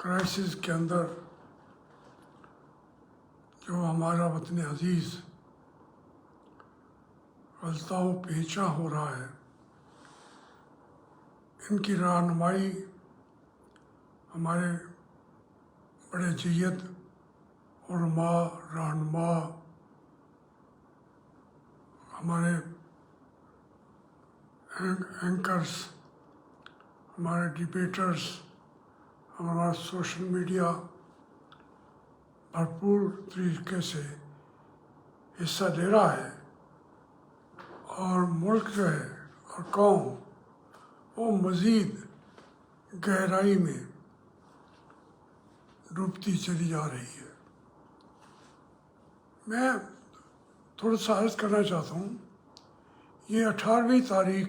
Crisis کے اندر جو ہمارا وطن عزیز غلطہ و پیچا ہو رہا ہے، ان کی رہنمائی ہمارے بڑے جید علماء رہنما، ہمارے اینکرز، ہمارے ڈبیٹرز، ہمارا سوشل میڈیا بھرپور طریقے سے حصہ لے رہا ہے، اور ملک جو ہے اور قوم وہ مزید گہرائی میں ڈوبتی چلی جا رہی ہے۔ میں تھوڑا سا عرض کرنا چاہتا ہوں، یہ 18ویں تاریخ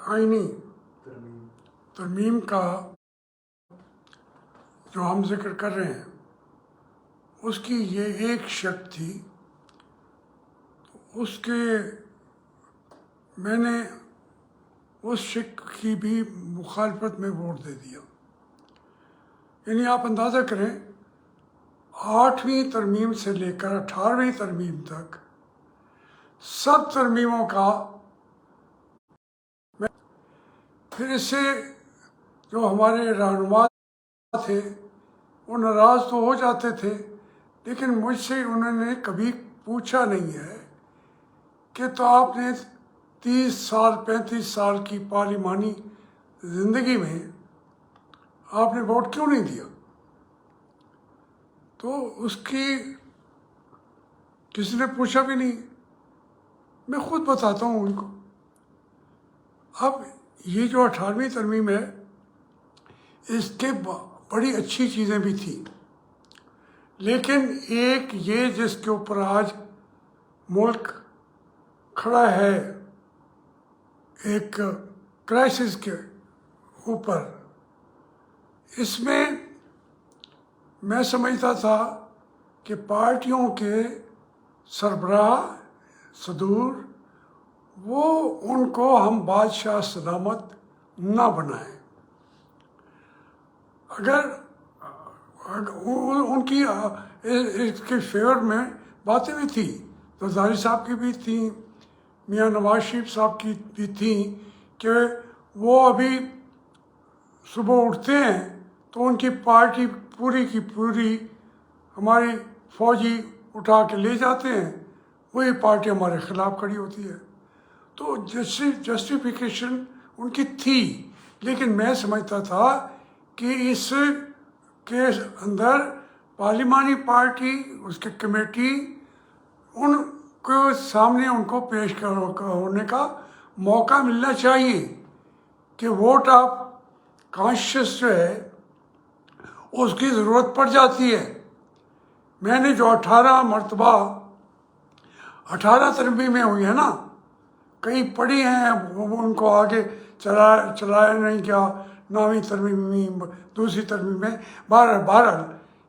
آئینی ترمیم کا جو ہم ذکر کر رہے ہیں، اس کی یہ ایک شق تھی۔ اس کے میں نے اس شق کی بھی مخالفت میں ووٹ دے دیا۔ یعنی آپ اندازہ کریں، 8ویں ترمیم سے لے کر 18ویں ترمیم تک سب ترمیموں کا پھر اس سے جو ہمارے رہنما تھے وہ ناراض تو ہو جاتے تھے، لیکن مجھ سے انہوں نے کبھی پوچھا نہیں ہے کہ تو آپ نے 30 سال 35 سال کی پارلیمانی زندگی میں آپ نے ووٹ کیوں نہیں دیا؟ تو اس کی کسی نے پوچھا بھی نہیں، میں خود بتاتا ہوں ان کو۔ اب یہ جو 18ویں ترمیم ہے، اس کے بڑی اچھی چیزیں بھی تھیں، لیکن ایک یہ جس کے اوپر آج ملک کھڑا ہے، ایک کرائسس کے اوپر، اس میں سمجھتا تھا کہ پارٹیوں کے سربراہ صدور وہ ان کو ہم بادشاہ سلامت نہ بنائیں۔ اگر ان کی اس کے فیور میں باتیں بھی تھیں، زرداری صاحب کی بھی تھیں، میاں نواز شریف صاحب کی بھی تھیں، کہ وہ ابھی صبح اٹھتے ہیں تو ان کی پارٹی پوری کی پوری ہماری فوجی اٹھا کے لے جاتے ہیں، وہی پارٹی ہمارے خلاف کھڑی ہوتی ہے۔ تو جسٹیفیکیشن ان کی تھی، لیکن میں سمجھتا تھا کہ اس کے اندر پارلیمانی پارٹی، اس کی کمیٹی، ان کے سامنے ان کو پیش ہونے کا موقع ملنا چاہیے کہ ووٹ آف کانشیس جو ہے اس کی ضرورت پڑ جاتی ہے۔ میں نے جو 18 مرتبہ 18 ترمیمیں ہوئی ہیں نا، کئی پڑھی ہیں، ان کو آگے چلایا نہیں گیا، 9ویں ترمیم، دوسری ترمیم میں، بہرحال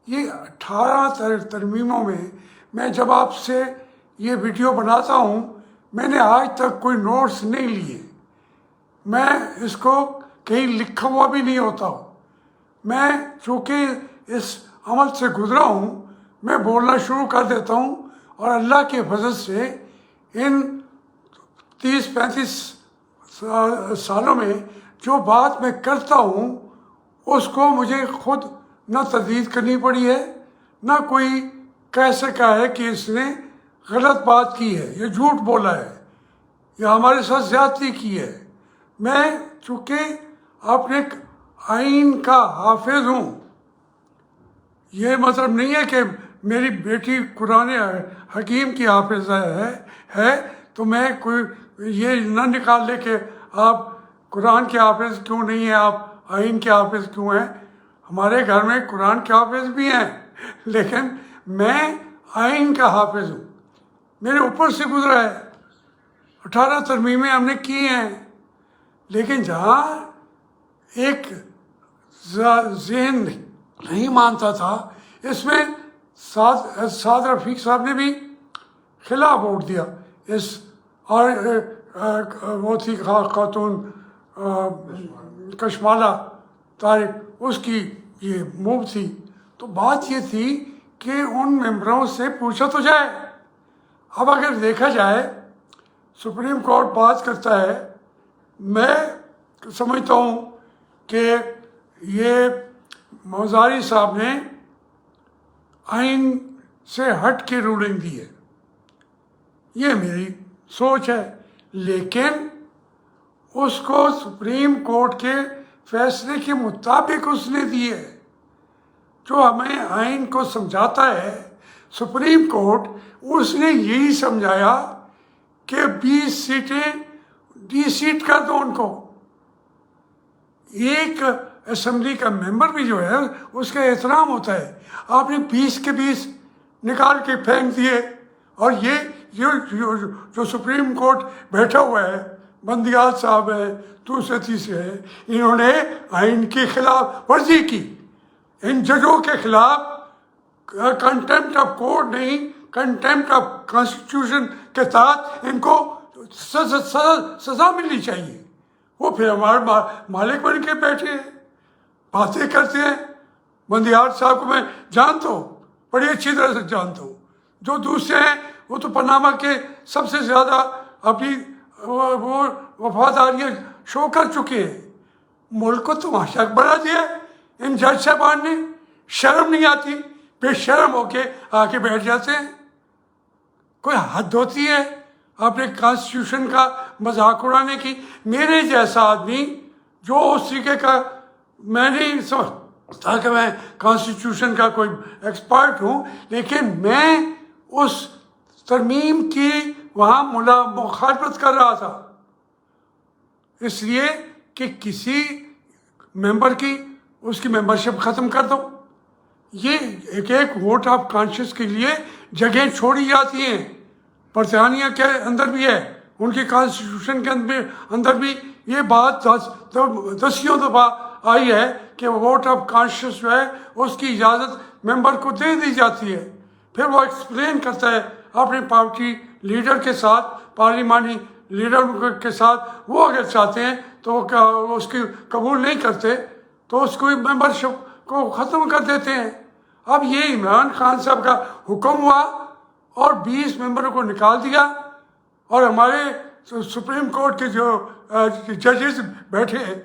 یہ 18 ترمیموں میں جب آپ سے یہ ویڈیو بناتا ہوں، میں نے آج تک کوئی نوٹس نہیں لیے، میں اس کو کہیں لکھا ہوا بھی نہیں ہوتا ہوں۔ میں چونکہ اس عمل سے گزرا ہوں، میں بولنا شروع کر دیتا ہوں، اور اللہ کے فضل سے ان 30-35 سالوں میں جو بات میں کرتا ہوں اس کو مجھے خود نہ تردید کرنی پڑی ہے، نہ کوئی کہہ سکا ہے کہ اس نے غلط بات کی ہے، یہ جھوٹ بولا ہے، یا ہمارے ساتھ زیادتی کی ہے۔ میں چونکہ اپنے آئین کا حافظ ہوں، یہ مطلب نہیں ہے کہ میری بیٹی قرآن حکیم کی حافظ ہے تو میں کوئی یہ نہ نکال لے کہ آپ قرآن کے حافظ کیوں نہیں ہیں، آپ آئین کے حافظ کیوں ہیں۔ ہمارے گھر میں قرآن کے حافظ بھی ہیں، لیکن میں آئین کا حافظ ہوں، میرے اوپر سے گزرا ہے، 18 ترمیمیں ہم نے کی ہیں۔ لیکن جہاں ایک ذہن نہیں مانتا تھا، اس میں سعد رفیق صاحب نے بھی خلاف ووٹ دیا، اور وہ تھی خاتون کشمالہ طارق، اس کی یہ موو تھی۔ تو بات یہ تھی کہ ان ممبروں سے پوچھا تو جائے۔ اب اگر دیکھا جائے سپریم کورٹ بات کرتا ہے، میں سمجھتا ہوں کہ یہ موزاری صاحب نے آئین سے ہٹ کے رولنگ دی ہے، یہ میری سوچ ہے، لیکن اس کو سپریم کورٹ کے فیصلے کے مطابق اس نے دی ہے، جو ہمیں آئین کو سمجھاتا ہے۔ سپریم کورٹ اس نے یہی سمجھایا کہ 20 سیٹیں ڈی سیٹ کر دو ان کو۔ ایک اسمبلی کا ممبر بھی جو ہے اس کا احترام ہوتا ہے۔ آپ نے 20 کے 20 نکال کے پھینک دیے، اور یہ جو سپریم کورٹ بیٹھا ہوا ہے، بندیال صاحب ہیں، دوسرے تیسرے ہیں، انہوں نے آئین کی خلاف ورزی کی۔ ان ججوں کے خلاف کنٹمپٹ آف کورٹ نہیں، کنٹمپٹ آف کانسٹیٹیوشن کے تحت ان کو سزا ملنی چاہیے۔ وہ پھر ہمارے مالک بن کے بیٹھے ہیں، باتیں کرتے ہیں۔ بندیال صاحب کو میں جانتا ہوں، بڑی اچھی طرح سے جانتا ہوں۔ جو دوسرے ہیں وہ تو پاناما کے سب سے زیادہ اپنی وہ وفاداریاں شو کر چکے ہیں۔ ملک کو تماشا بنا دیا ان جج صاحبان نے، شرم نہیں آتی؟ بے شرم ہو کے آ کے بیٹھ جاتے ہیں۔ کوئی حد ہوتی ہے اپنے کانسٹیٹیوشن کا مذاق اڑانے کی؟ میرے جیسا آدمی جو اس طریقے کا، میں نہیں سمجھتا کہ میں کانسٹیٹیوشن کا کوئی ایکسپرٹ ہوں، لیکن میں اس ترمیم کی وہاں مخالفت کر رہا تھا، اس لیے کہ کسی ممبر کی اس کی ممبرشپ ختم کر دو۔ یہ ایک ووٹ آف کانشس کے لیے جگہیں چھوڑی جاتی ہیں۔ برطانیہ کے اندر بھی ہے، ان کی کانسٹیٹیوشن کے اندر بھی یہ بات دسیوں دفعہ آئی ہے کہ ووٹ آف کانشس جو ہے اس کی اجازت ممبر کو دے دی جاتی ہے۔ پھر وہ ایکسپلین کرتا ہے اپنے پارٹی لیڈر کے ساتھ، پارلیمانی لیڈر کے ساتھ، وہ اگر چاہتے ہیں تو وہ اس کی قبول نہیں کرتے تو اس کو ممبرشپ کو ختم کر دیتے ہیں۔ اب یہ عمران خان صاحب کا حکم ہوا اور 20 ممبروں کو نکال دیا، اور ہمارے سپریم کورٹ کے جو ججز بیٹھے ہیں،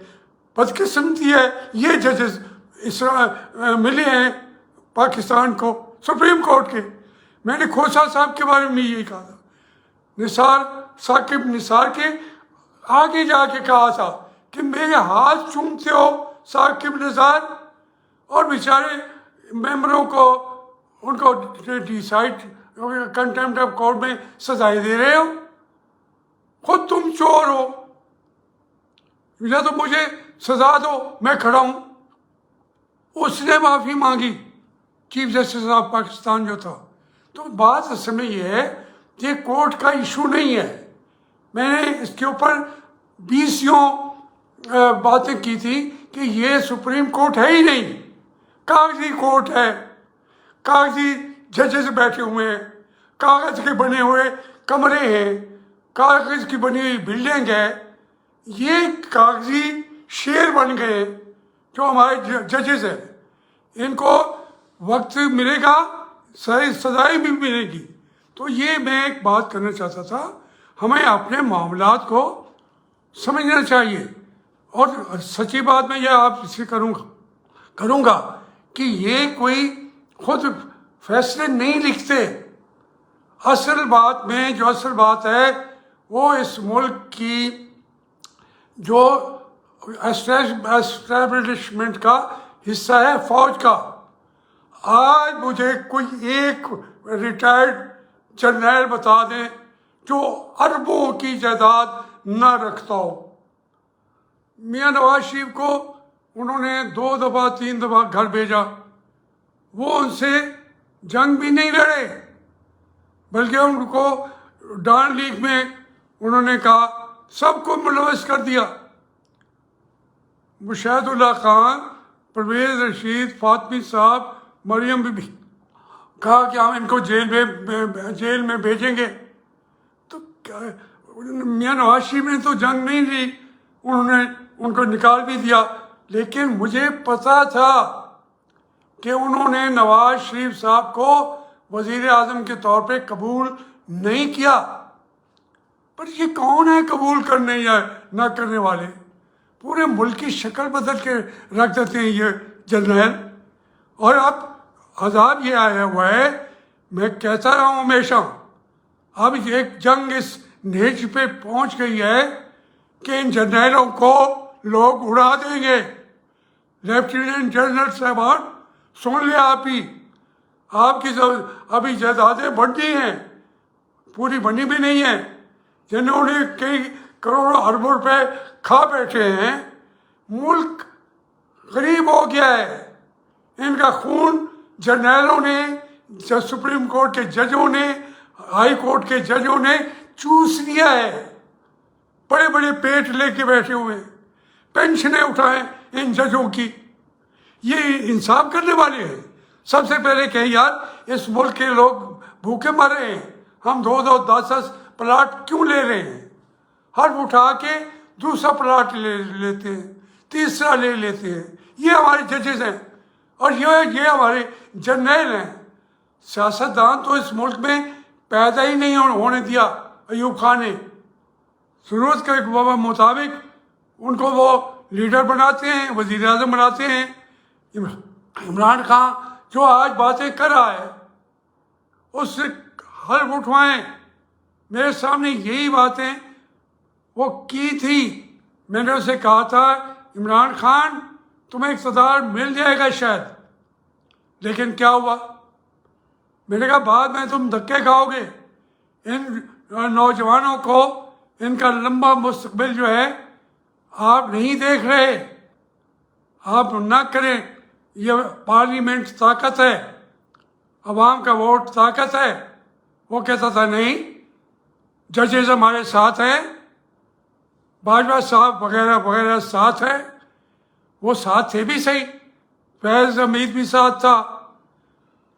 بدقسمتی ہے یہ ججز ملے ہیں پاکستان کو سپریم کورٹ کے۔ میں نے کھوسا صاحب کے بارے میں یہی کہا تھا، ثاقب نثار کے آگے جا کے کہا تھا کہ میرے ہاتھ چومتے ہو ثاقب نثار، اور بیچارے ممبروں کو ان کو ڈیسائڈ کنٹمپٹ آف کورٹ میں سزائیں دے رہے ہو۔ خود تم چور ہو، یا تو مجھے سزا دو، میں کھڑا ہوں۔ اس نے معافی مانگی، چیف جسٹس آف پاکستان جو تھا۔ تو بات اصل میں یہ ہے کہ کورٹ کا ایشو نہیں ہے۔ میں نے اس کے اوپر 20 باتیں کی تھی کہ یہ سپریم کورٹ ہے ہی نہیں، کاغذی کورٹ ہے، کاغذی ججز بیٹھے ہوئے ہیں، کاغذ کے بنے ہوئے کمرے ہیں، کاغذ کی بنی ہوئی بلڈنگ ہے۔ یہ کاغذی شیر بن گئے جو ہمارے ججز ہیں۔ ان کو وقت ملے گا، سزائیں بھی ملے گی۔ تو یہ میں ایک بات کرنا چاہتا تھا، ہمیں اپنے معاملات کو سمجھنا چاہیے۔ اور سچی بات میں یہ آپ سے کروں گا کہ یہ کوئی خود فیصلے نہیں لکھتے۔ اصل بات ہے وہ اس ملک کی جو اسٹیبلشمنٹ کا حصہ ہے، فوج کا۔ آج مجھے کوئی ایک ریٹائرڈ جرنیل بتا دیں جو اربوں کی جائیداد نہ رکھتا ہو۔ میاں نواز شریف کو انہوں نے 2 دفعہ 3 دفعہ گھر بھیجا، وہ ان سے جنگ بھی نہیں لڑے، بلکہ ان کو ڈان لیگ میں انہوں نے کہا سب کو ملوث کر دیا۔ مشاہد اللہ خان، پرویز رشید، فاطمی صاحب، مریم بی بی کہا کہ ہم ان کو جیل میں بھیجیں گے۔ تو میاں نواز شریف نے تو جنگ نہیں لی، انہوں نے ان کو نکال بھی دیا، لیکن مجھے پتا تھا کہ انہوں نے نواز شریف صاحب کو وزیر اعظم کے طور پہ قبول نہیں کیا۔ پر یہ کون ہے قبول کرنے یا نہ کرنے والے؟ پورے ملک کی شکل بدل کے رکھ دیتے ہیں یہ جرنیل۔ اور اب عذاب یہ آیا ہوا ہے، میں کہتا رہا ہوں ہمیشہ، اب ایک جنگ اس نہج پہ پہنچ گئی ہے کہ ان جرنیلوں کو لوگ اڑا دیں گے۔ لیفٹیننٹ جنرل صاحبان سن لیا آپ ہی، آپ کی ابھی جائیدادیں بڑھتی ہیں، پوری بنی بھی نہیں ہیں، جنہوں نے کئی کروڑوں اربوں روپے کھا بیٹھے ہیں، ملک غریب ہو گیا ہے۔ ان کا خون جرنیلوں نے، سپریم کورٹ کے ججوں نے، ہائی کورٹ کے ججوں نے چوس لیا ہے۔ بڑے بڑے پیٹ لے کے بیٹھے ہوئے ہیں، پینشنیں اٹھائیں ان ججوں کی۔ یہ انصاف کرنے والے ہیں؟ سب سے پہلے کہ یار اس ملک کے لوگ بھوکے مر رہے ہیں، ہم 2-2 10-10 پلاٹ کیوں لے رہے ہیں؟ ہر اٹھا کے دوسرا پلاٹ لے لیتے ہیں، تیسرا لے لیتے ہیں۔ یہ ہمارے ججز ہیں اور یہ ہمارے جرنیل ہیں۔ سیاستدان تو اس ملک میں پیدا ہی نہیں ہونے دیا ایوب خان نے۔ ضرورت کے مطابق ان کو وہ لیڈر بناتے ہیں، وزیر اعظم بناتے ہیں۔ عمران خان جو آج باتیں کر رہا ہے اس سے حلف اٹھوائیں۔ میرے سامنے یہی باتیں وہ کی تھی۔ میں نے اسے کہا تھا عمران خان تمہیں اقتدار مل جائے گا شاید، لیکن کیا ہوا؟ میں نے کہا بعد میں تم دھکے کھاؤ گے، ان نوجوانوں کو ان کا لمبا مستقبل جو ہے آپ نہیں دیکھ رہے، آپ نہ کریں۔ یہ پارلیمنٹ طاقت ہے، عوام کا ووٹ طاقت ہے۔ وہ کہتا تھا نہیں، ججز ہمارے ساتھ ہیں، باجوہ صاحب وغیرہ وغیرہ ساتھ ہیں۔ وہ ساتھ تھے بھی صحیح، فیض حمید بھی ساتھ تھا،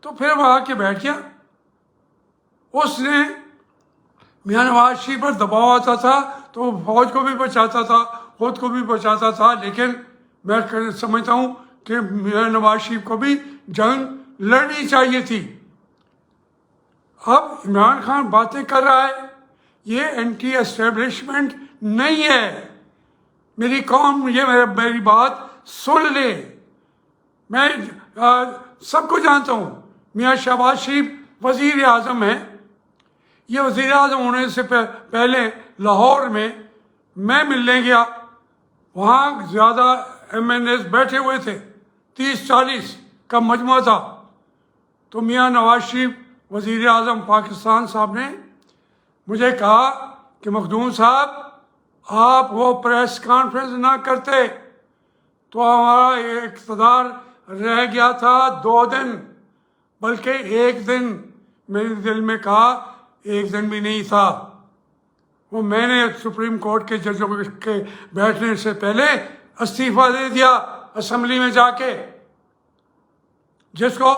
تو پھر وہ آ کے بیٹھ گیا۔ اس نے میاں نواز شریف پر دباؤ آتا تھا تو وہ فوج کو بھی بچاتا تھا، خود کو بھی بچاتا تھا، لیکن میں سمجھتا ہوں کہ میاں نواز شریف کو بھی جنگ لڑنی چاہیے تھی۔ اب عمران خان باتیں کر رہا ہے، یہ اینٹی اسٹیبلشمنٹ نہیں ہے۔ میری قوم یہ میری بات سن لے۔ میں سب کو جانتا ہوں، میاں شہباز شریف وزیر اعظم ہیں۔ یہ وزیر اعظم ہونے سے پہلے لاہور میں ملنے گیا، وہاں زیادہ ایم این ایز بیٹھے ہوئے تھے، 30-40 کا مجموعہ تھا۔ تو میاں نواز شریف وزیر اعظم پاکستان صاحب نے مجھے کہا کہ مخدوم صاحب آپ وہ پریس کانفرنس نہ کرتے تو ہمارا اقتدار رہ گیا تھا 2 دن، بلکہ 1 دن۔ میرے دل میں کہا 1 دن بھی نہیں تھا، وہ میں نے سپریم کورٹ کے ججوں کے بیٹھنے سے پہلے استعفیٰ دے دیا اسمبلی میں جا کے، جس کو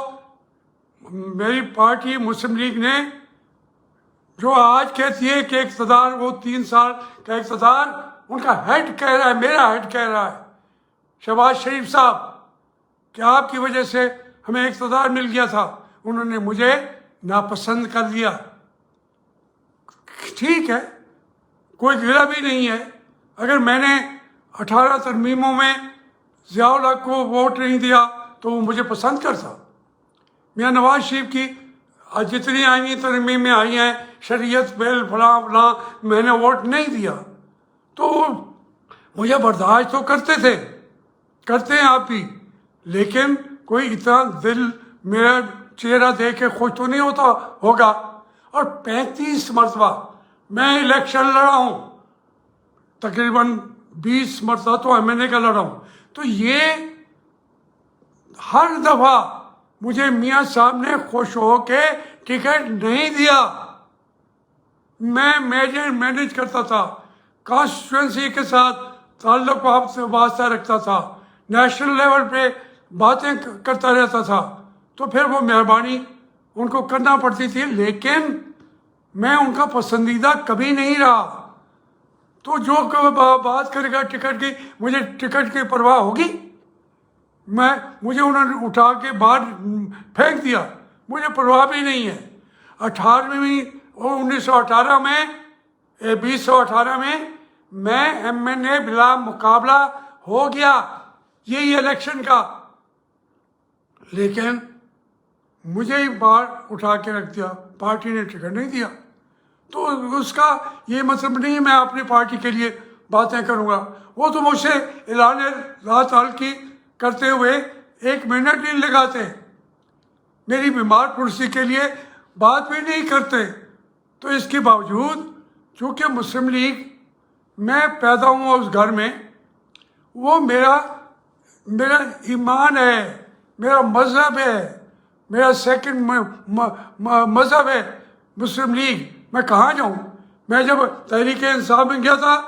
میری پارٹی مسلم لیگ نے، جو آج کہتی ہے کہ اقتدار وہ 3 سال کا اقتدار، ان کا ہیڈ کہہ رہا ہے، میرا ہیڈ کہہ رہا ہے شہباز شریف صاحب کہ آپ کی وجہ سے ہمیں اقتدار مل گیا تھا، انہوں نے مجھے ناپسند کر دیا۔ ٹھیک ہے، کوئی گرہ بھی نہیں ہے۔ اگر میں نے 18 ترمیموں میں ضیاء الحق کو ووٹ نہیں دیا تو وہ مجھے پسند کرتا۔ میاں نواز شریف کی جتنی آئینی ترمیمیں آئی ہیں، شریعت بل فلاں فلاں، میں نے ووٹ نہیں دیا تو مجھے برداشت تو کرتے ہیں آپ بھی، لیکن کوئی اتنا دل میرا چہرہ دیکھ کے خوش تو نہیں ہوگا۔ اور 35 مرتبہ میں الیکشن لڑا ہوں، تقریباً 20 مرتبہ تو ایم این اے کا لڑا ہوں، تو یہ ہر دفعہ مجھے میاں صاحب نے خوش ہو کے ٹکٹ نہیں دیا۔ میں مینیج کرتا تھا، کانسٹیٹوئنسی کے ساتھ تعلق وابستہ رکھتا تھا، نیشنل لیول پہ باتیں کرتا رہتا تھا، تو پھر وہ مہربانی ان کو کرنا پڑتی تھی، لیکن میں ان کا پسندیدہ کبھی نہیں رہا۔ تو جو بات کرے گا ٹکٹ کی، مجھے ٹکٹ کی پرواہ ہوگی؟ مجھے انہوں نے اٹھا کے باہر پھینک دیا، مجھے پرواہ بھی نہیں ہے۔ 1918 میں 2018 میں MNA بلا مقابلہ ہو گیا یہی الیکشن کا، لیکن مجھے ہی باہر اٹھا کے رکھ دیا، پارٹی نے ٹکٹ نہیں دیا۔ تو اس کا یہ مطلب نہیں میں اپنی پارٹی کے لیے باتیں کروں گا۔ وہ تو مجھ سے اعلان ذات کی کرتے ہوئے 1 منٹ نہیں لگاتے، میری بیمار پرسی کے لیے بات بھی نہیں کرتے۔ تو اس کے باوجود چونکہ مسلم لیگ میں پیدا ہوں اس گھر میں، وہ میرا ایمان ہے، میرا مذہب ہے، میرا سیکنڈ مذہب ہے مسلم لیگ۔ میں کہاں جاؤں؟ میں جب تحریک انصاف میں گیا تھا،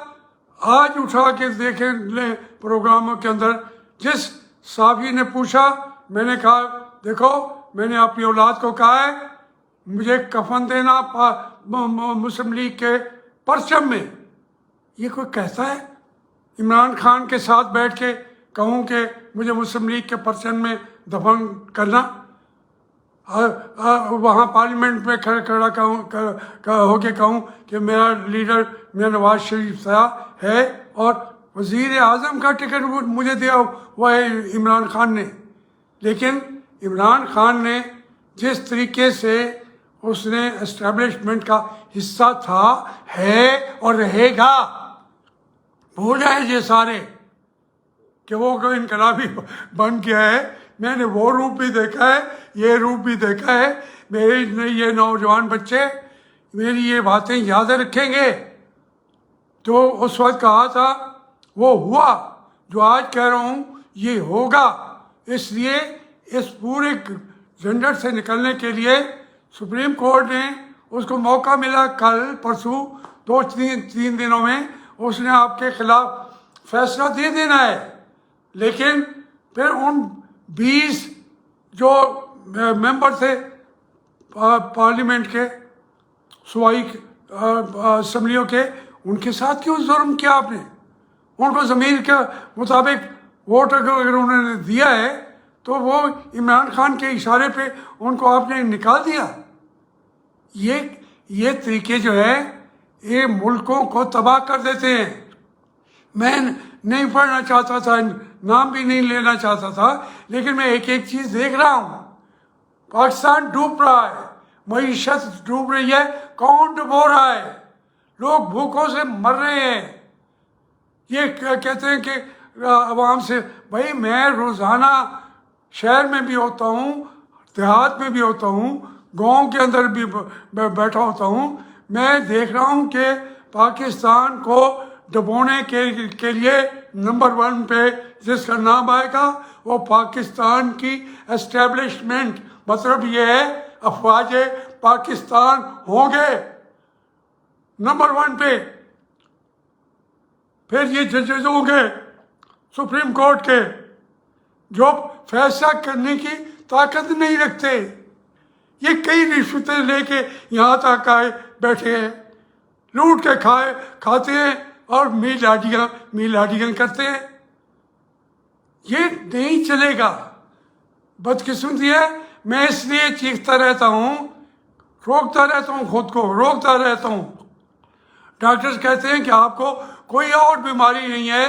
آج اٹھا کے دیکھیں لیں پروگراموں کے اندر، جس صحافی نے پوچھا، میں نے کہا دیکھو میں نے اپنی اولاد کو کہا ہے مجھے کفن دینا مسلم لیگ کے پرچم میں۔ یہ کوئی کہتا ہے عمران خان کے ساتھ بیٹھ کے کہوں کہ مجھے مسلم لیگ کے پرچم میں دفن کرنا؟ وہاں پارلیمنٹ میں کھڑا ہو کے کہوں کہ میرا لیڈر میاں نواز شریف صاحب ہے اور وزیر اعظم کا ٹکٹ مجھے دیا ہوا ہے عمران خان نے۔ لیکن عمران خان نے جس طریقے سے اس نے اسٹیبلشمنٹ کا حصہ تھا، ہے اور رہے گا، بھول جائیں یہ سارے کہ وہ کوئی انقلابی بن گیا ہے۔ میں نے وہ روپ بھی دیکھا ہے، یہ روپ بھی دیکھا ہے۔ میرے یہ نوجوان بچے میری یہ باتیں یاد رکھیں گے۔ جو اس وقت کہا تھا وہ ہوا، جو آج کہہ رہا ہوں یہ ہوگا۔ اس لیے اس پورے جھنجٹ سے نکلنے کے لیے سپریم کورٹ نے اس کو موقع ملا، کل پرسوں 2-3 دنوں میں اس نے آپ کے خلاف فیصلہ دے دینا ہے۔ لیکن پھر ان 20 جو ممبر تھے پارلیمنٹ کے، صوبائی اسمبلیوں کے، ان کے ساتھ کیوں ظلم کیا آپ نے؟ ان کو ضمیر کے مطابق ووٹ اگر انہوں نے دیا ہے تو وہ عمران خان کے اشارے پہ ان کو آپ نے نکال دیا۔ یہ طریقے جو ہے یہ ملکوں کو تباہ کر دیتے ہیں۔ میں نہیں پڑھنا چاہتا تھا، نام بھی نہیں لینا چاہتا تھا، لیکن میں ایک چیز دیکھ رہا ہوں، پاکستان ڈوب رہا ہے، معیشت ڈوب رہی ہے۔ کون ڈبو رہا ہے؟ لوگ بھوکوں سے مر رہے ہیں۔ یہ کہتے ہیں کہ عوام سے، بھائی میں روزانہ شہر میں بھی ہوتا ہوں، دیہات میں بھی ہوتا ہوں، گاؤں کے اندر بھی بیٹھا ہوتا ہوں، میں دیکھ رہا ہوں کہ پاکستان کو ڈبونے کے لیے نمبر 1 پہ جس کا نام آئے گا وہ پاکستان کی اسٹیبلشمنٹ، مطلب یہ ہے افواج پاکستان ہوں گے نمبر 1 پہ۔ پھر یہ ججز ہوں گے سپریم کورٹ کے جو فیصلہ کرنے کی طاقت نہیں رکھتے۔ یہ کئی رشوتیں لے کے یہاں تک آئے بیٹھے ہیں، لوٹ کے کھاتے ہیں اور میلاڈیاں کرتے ہیں۔ یہ نہیں چلے گا۔ بدقسمتی ہے، میں اس لیے چیختا رہتا ہوں، روکتا رہتا ہوں، خود کو روکتا رہتا ہوں۔ ڈاکٹرز کہتے ہیں کہ آپ کو کوئی اور بیماری نہیں ہے،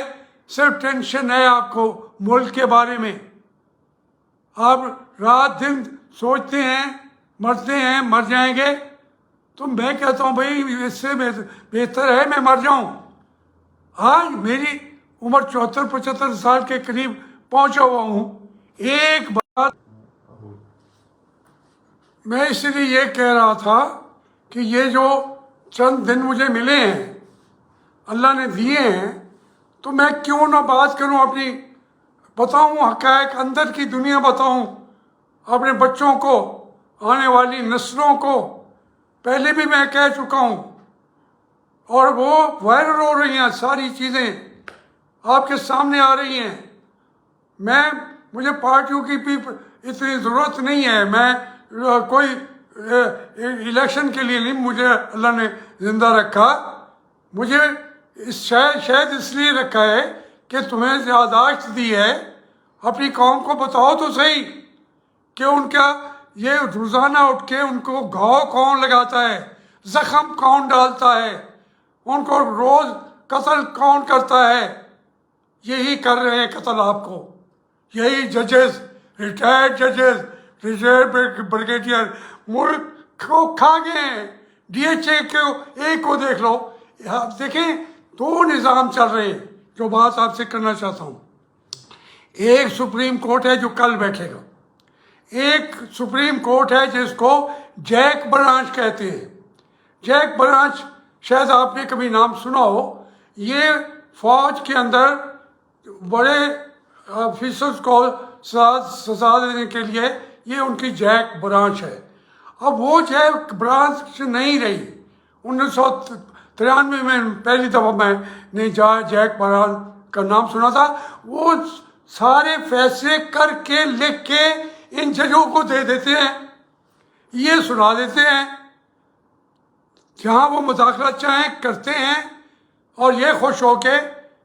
صرف ٹینشن ہے آپ کو ملک کے بارے میں۔ آپ رات دن سوچتے ہیں مرتے ہیں، مر جائیں گے۔ تو میں کہتا ہوں بھائی اس سے بہتر ہے میں مر جاؤں۔ آج میری عمر 74-75 سال کے قریب پہنچا ہوا ہوں۔ ایک بات میں اس لیے یہ کہہ رہا تھا کہ یہ جو چند دن مجھے ملے ہیں اللہ نے دیے ہیں، تو میں کیوں نہ بات کروں، اپنی بتاؤں حقائق، اندر کی دنیا بتاؤں اپنے بچوں کو، آنے والی نسلوں کو۔ پہلے بھی میں کہہ چکا ہوں اور وہ وائرل ہو رہی ہیں، ساری چیزیں آپ کے سامنے آ رہی ہیں۔ مجھے پارٹیوں کی بھی اتنی ضرورت نہیں ہے، میں کوئی الیکشن کے لیے نہیں، مجھے اللہ نے زندہ رکھا، مجھے شاید اس لیے رکھا ہے کہ تمہیں یادداشت دی ہے، اپنی قوم کو بتاؤ تو صحیح کہ ان کا یہ روزانہ اٹھ کے ان کو گھاؤ کون لگاتا ہے، زخم کون ڈالتا ہے، ان کو روز قتل کون کرتا ہے۔ یہی کر رہے ہیں قتل آپ کو، یہی ججز، ریٹائرڈ ججز، ریٹائرڈ بریگیڈیئر ملک کو کھا گئے ہیں۔ ڈی ایچ اے کو دیکھ لو، آپ دیکھیں دو نظام چل رہے ہیں۔ جو بات آپ سے کرنا چاہتا ہوں، ایک سپریم کورٹ ہے جو کل بیٹھے گا، ایک سپریم کورٹ ہے جس کو جیک برانچ کہتے ہیں۔ جیک برانچ شاید آپ نے کبھی نام سنا ہو، یہ فوج کے اندر بڑے آفیسرز کو سزا دینے کے لیے یہ ان کی جیک برانچ ہے۔ اب وہ جیک برانچ نہیں رہی۔ 1993 میں پہلی دفعہ میں نے جیک برانچ کا نام سنا تھا۔ وہ سارے فیصلے کر کے لکھ کے ان ججوں کو دے دیتے ہیں، یہ سنا دیتے ہیں، جہاں وہ مداخلت چاہیں کرتے ہیں، اور یہ خوش ہو کے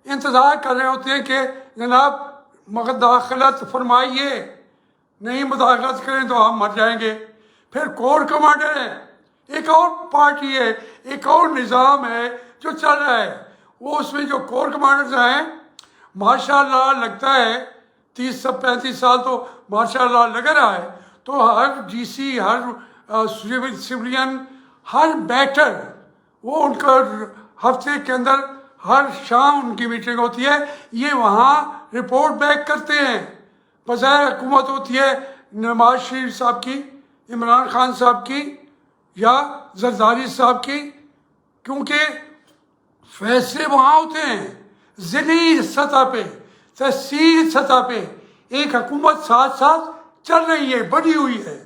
انتظار کر رہے ہوتے ہیں کہ جناب مداخلت فرمائیے، نہیں مداخلت کریں تو ہم مر جائیں گے۔ پھر کور کمانڈر ہے، ایک اور پارٹی ہے، ایک اور نظام ہے جو چل رہا ہے۔ وہ اس میں جو کور کمانڈرز ہیں ماشاء اللہ لگتا ہے 30 سے 35 سال تو ماشاء اللہ لگ رہا ہے، تو ہر ڈی سی، ہر سولین، ہر بیٹر وہ ان کا ہفتے کے اندر ہر شام ان کی میٹنگ ہوتی ہے، یہ وہاں رپورٹ بیک کرتے ہیں۔ بظاہر حکومت ہوتی ہے نواز شریف صاحب کی، عمران خان صاحب کی یا زرداری صاحب کی، کیونکہ فیصلے وہاں ہوتے ہیں ضلعی سطح پہ، تحصیل سطح پہ۔ ایک حکومت ساتھ ساتھ چل رہی ہے، بڑھی ہوئی ہے۔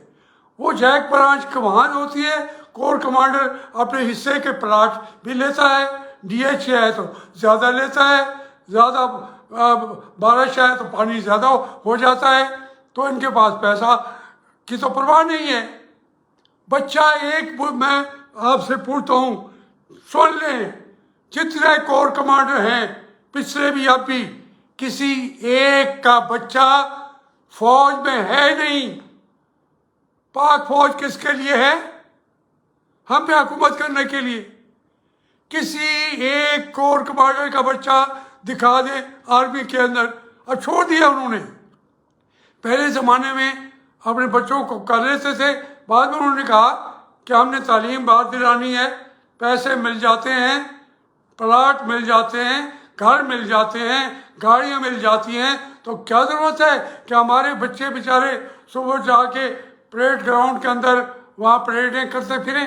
وہ جیک برانچ وہاں ہوتی ہے، کور کمانڈر اپنے حصے کے پلاٹ بھی لیتا ہے، ڈی ایچ اے ہے تو زیادہ لیتا ہے، زیادہ بارش ہے تو پانی زیادہ ہو جاتا ہے، تو ان کے پاس پیسہ کی تو پرواہ نہیں ہے۔ بچہ ایک میں آپ سے پوچھتا ہوں، سن لیں، جتنے کور کمانڈر ہیں پچھلے بھی اب بھی، کسی ایک کا بچہ فوج میں ہے نہیں۔ پاک فوج کس کے لیے ہے؟ ہم پہ حکومت کرنے کے لیے۔ کسی ایک کور کمانڈر کا بچہ دکھا دیں آرمی کے اندر، اب چھوڑ دیا انہوں نے۔ پہلے زمانے میں اپنے بچوں کو کر لیتے تھے، بعد میں انہوں نے کہا کہ ہم نے تعلیم بات دلانی ہے، پیسے مل جاتے ہیں، پلاٹ مل جاتے ہیں، گھر مل جاتے ہیں، گاڑیاں مل جاتی ہیں، تو کیا ضرورت ہے کہ ہمارے بچے بیچارے صبح جا کے پریڈ گراؤنڈ کے اندر وہاں پریڈیں کرتے پھریں۔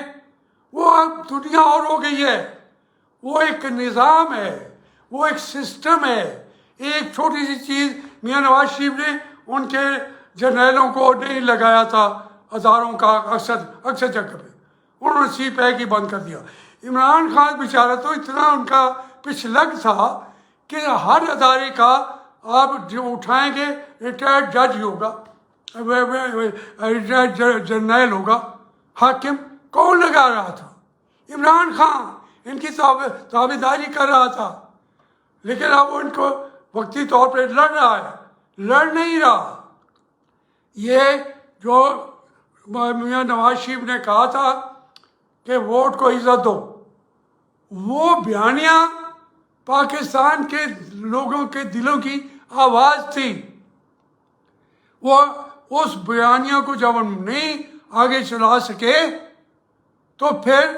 وہ اب دنیا اور ہو گئی ہے، وہ ایک نظام ہے، وہ ایک سسٹم ہے۔ ایک چھوٹی سی چیز میاں نواز شریف نے ان کے جرنیلوں کو نہیں لگایا تھا ہزاروں کا، اکثر جگہ پہ انہوں نے سی پیک ہی بند کر دیا۔ عمران خان بیچارہ تو اتنا ان کا پچھلگ تھا کہ ہر ادارے کا آپ جو اٹھائیں گے ریٹائرڈ جج ہوگا، ریٹائرڈ جرنیل ہوگا، حاکم کون لگا رہا تھا؟ عمران خان ان کی تابعداری کر رہا تھا، لیکن اب ان کو وقتی طور پہ لڑ رہا ہے، لڑ نہیں رہا۔ یہ جو میاں نواز شریف نے کہا تھا کہ ووٹ کو عزت دو، وہ بیانیہ پاکستان کے لوگوں کے دلوں کی آواز تھی۔ وہ اس بیانیہ کو جب ہم نہیں آگے چلا سکے تو پھر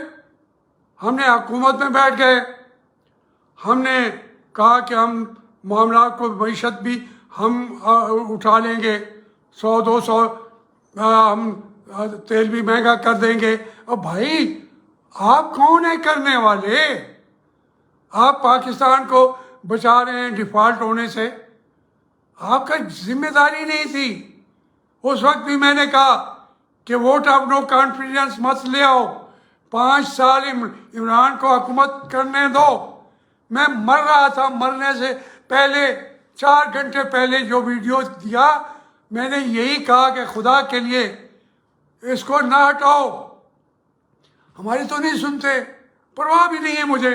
ہم نے حکومت میں بیٹھ گئے۔ ہم نے کہا کہ ہم معاملات کو، معیشت بھی ہم اٹھا لیں گے، 100-200 ہم تیل بھی مہنگا کر دیں گے۔ اور بھائی آپ کون ہیں کرنے والے؟ آپ پاکستان کو بچا رہے ہیں ڈیفالٹ ہونے سے، آپ کا ذمہ داری نہیں تھی۔ اس وقت بھی میں نے کہا کہ ووٹ آف نو کانفیڈنس مت لے آؤ، 5 سال عمران کو حکومت کرنے دو۔ میں مر رہا تھا، مرنے سے پہلے 4 گھنٹے پہلے جو ویڈیو دیا، میں نے یہی کہا کہ خدا کے لیے اس کو نہ ہٹاؤ۔ ہماری تو نہیں سنتے، پرواہ بھی نہیں ہے مجھے،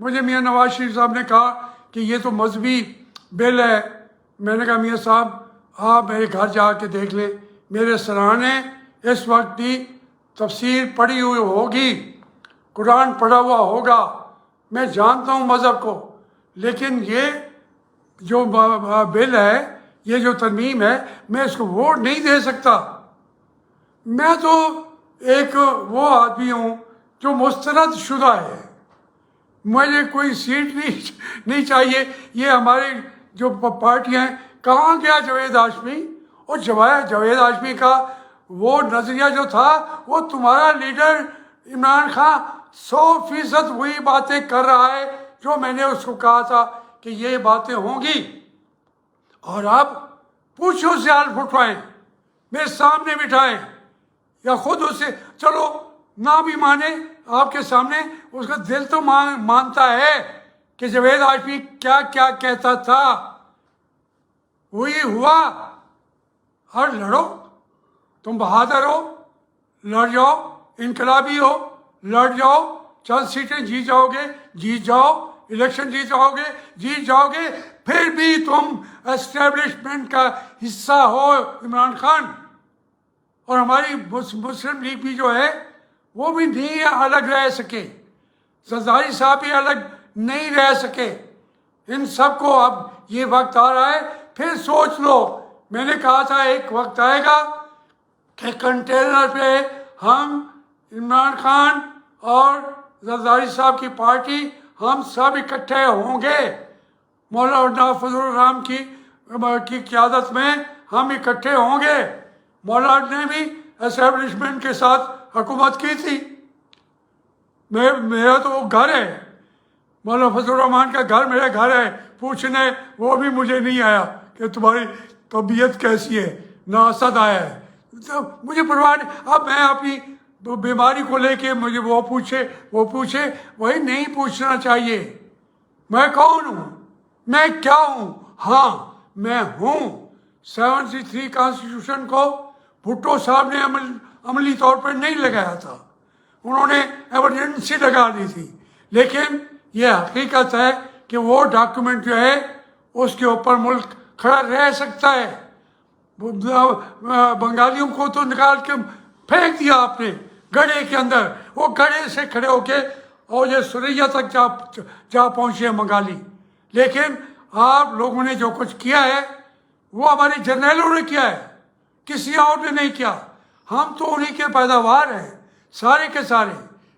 مجھے میاں نواز شریف صاحب نے کہا کہ یہ تو مذہبی بل ہے. میں نے کہا میاں صاحب آپ میرے گھر جا کے دیکھ لیں, میرے سرانے اس وقت بھی تفسیر پڑھی ہوئی ہوگی, قرآن پڑھا ہوا ہوگا, میں جانتا ہوں مذہب کو, لیکن یہ جو بل ہے, یہ جو ترمیم ہے, میں اس کو ووٹ نہیں دے سکتا. میں تو ایک وہ آدمی ہوں جو مسترد شدہ ہے, مجھے کوئی سیٹ نہیں چاہیے. یہ ہماری جو پارٹیاں ہیں, کہاں گیا جاوید ہاشمی؟ اور جاوید ہاشمی کا وہ نظریہ جو تھا, وہ تمہارا لیڈر عمران خان 100% وہی باتیں کر رہا ہے جو میں نے اس کو کہا تھا کہ یہ باتیں ہوں گی. اور آپ پوچھو سے حال پھٹوائیں, میرے سامنے بٹھائیں, یا خود اسے چلو نہ بھی مانے آپ کے سامنے, اس کا دل تو مانتا ہے کہ جاوید ہاشمی کیا کیا کہتا تھا. وہی ہوا. اور لڑو, تم بہادر ہو, لڑ جاؤ, انقلابی ہو, لڑ جاؤ, چند سیٹیں جیت جاؤ گے, جیت جاؤ, الیکشن جیت جاؤ گے, جیت جاؤ گے, پھر بھی تم اسٹیبلشمنٹ کا حصہ ہو عمران خان. اور ہماری مسلم لیگ بھی جو ہے وہ بھی نہیں الگ رہ سکے, زرداری صاحب بھی الگ نہیں رہ سکے. ان سب کو اب یہ وقت آ رہا ہے, پھر سوچ لو. میں نے کہا تھا ایک وقت آئے گا کہ کنٹینر پہ ہم عمران خان اور زرداری صاحب کی پارٹی ہم سب اکٹھے ہوں گے, مولانا فضل الرحمان کی قیادت میں ہم اکٹھے ہوں گے. مولانا نے بھی اسٹیبلشمنٹ کے ساتھ حکومت کی تھی. میرا تو وہ گھر ہے, مولانا فضل الرحمان کا گھر میرا گھر ہے. پوچھنے وہ بھی مجھے نہیں آیا کہ تمہاری طبیعت کیسی ہے, نہ اسد آیا ہے, تو مجھے پرواہ نہیں. اب میں اپنی بیماری کو لے کے مجھے وہ پوچھے وہی نہیں پوچھنا چاہیے. میں کون ہوں, میں کیا ہوں؟ ہاں میں ہوں. 73 کانسٹیٹیوشن کو بھٹو صاحب نے عملی طور پر نہیں لگایا تھا, انہوں نے ایمرجنسی لگا دی تھی. لیکن یہ حقیقت ہے کہ وہ ڈاکیومنٹ جو ہے اس کے اوپر ملک کھڑا رہ سکتا ہے. بنگالیوں کو تو نکال کے پھینک دیا آپ نے گڑھے کے اندر, وہ گڑھے سے کھڑے ہو کے اور یہ سریا تک جا پہنچے ہیں بنگالی. لیکن آپ لوگوں نے جو کچھ کیا ہے وہ ہمارے جرنیلوں نے کیا ہے, کسی اور نے نہیں کیا. ہم تو انہی کے پیداوار ہیں سارے کے سارے.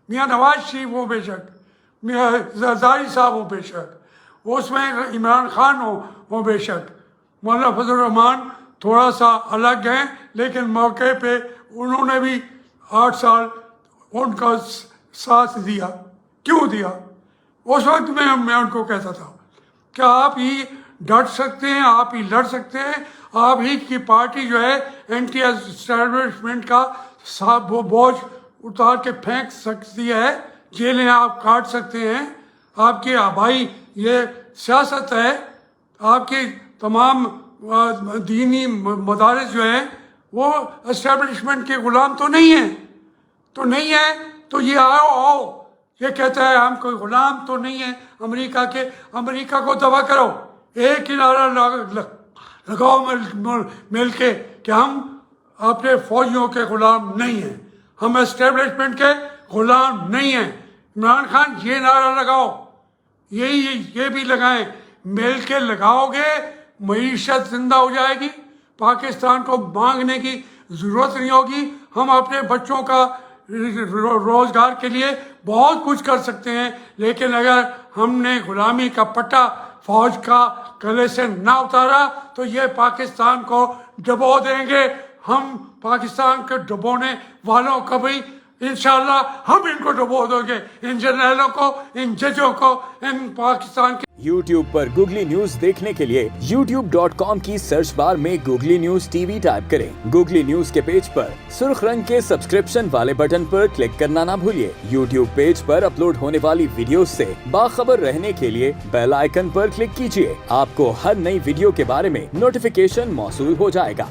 میاں نواز شریف ہو بے شک, میاں زرداری صاحب ہو بے شک, اس میں عمران خان ہو بے شک, مولانا فضل الرحمان تھوڑا سا الگ ہیں, لیکن موقع پہ انہوں نے بھی 8 سال ان کا ساتھ دیا. کیوں دیا؟ اس وقت میں ان کو کہتا تھا کہ آپ ہی ڈٹ سکتے ہیں, آپ ہی لڑ سکتے ہیں, آپ ہی کی پارٹی جو ہے اینٹی اسٹیبلشمنٹ کا بوجھ اتار کے پھینک سکتی ہے, جیلیں آپ کاٹ سکتے ہیں. آپ کے آبائی یہ سیاست ہے, آپ کے تمام دینی مدارس جو ہیں وہ اسٹیبلشمنٹ کے غلام تو نہیں ہیں. تو یہ آؤ یہ کہتا ہے ہم کوئی غلام تو نہیں ہیں امریکہ کے. امریکہ کو دبا کرو, ایک ہی نعرہ لگاؤ مل کے کہ ہم اپنے فوجیوں کے غلام نہیں ہیں, ہم اسٹیبلشمنٹ کے غلام نہیں ہیں. عمران خان یہ نعرہ لگاؤ, یہ بھی لگائیں, مل کے لگاؤ گے معیشت زندہ ہو جائے گی, پاکستان کو مانگنے کی ضرورت نہیں ہوگی. ہم اپنے بچوں کا روزگار کے لیے بہت کچھ کر سکتے ہیں, لیکن اگر ہم نے غلامی کا پٹا فوج کا گلے سے نہ اتارا تو یہ پاکستان کو ڈبو دیں گے. ہم پاکستان کے ڈبونے والوں کو بھی انشاءاللہ ہم ان کو ڈبو دیں گے, ان جرنیلوں کو, ان ججوں کو, ان پاکستان کے. YouTube پر گوگلی نیوز دیکھنے کے لیے youtube.com کی سرچ بار میں googly news T V type کریں. گوگلی نیوز کے پیج پر سرخ رنگ کے سبسکرپشن والے بٹن پر کلک کرنا نہ بھولیے. YouTube پیج پر اپلوڈ ہونے والی ویڈیوز سے باخبر رہنے کے لیے بیل آئیکن پر کلک کیجیے. آپ کو ہر نئی ویڈیو کے بارے میں نوٹیفیکیشن موصول ہو جائے گا.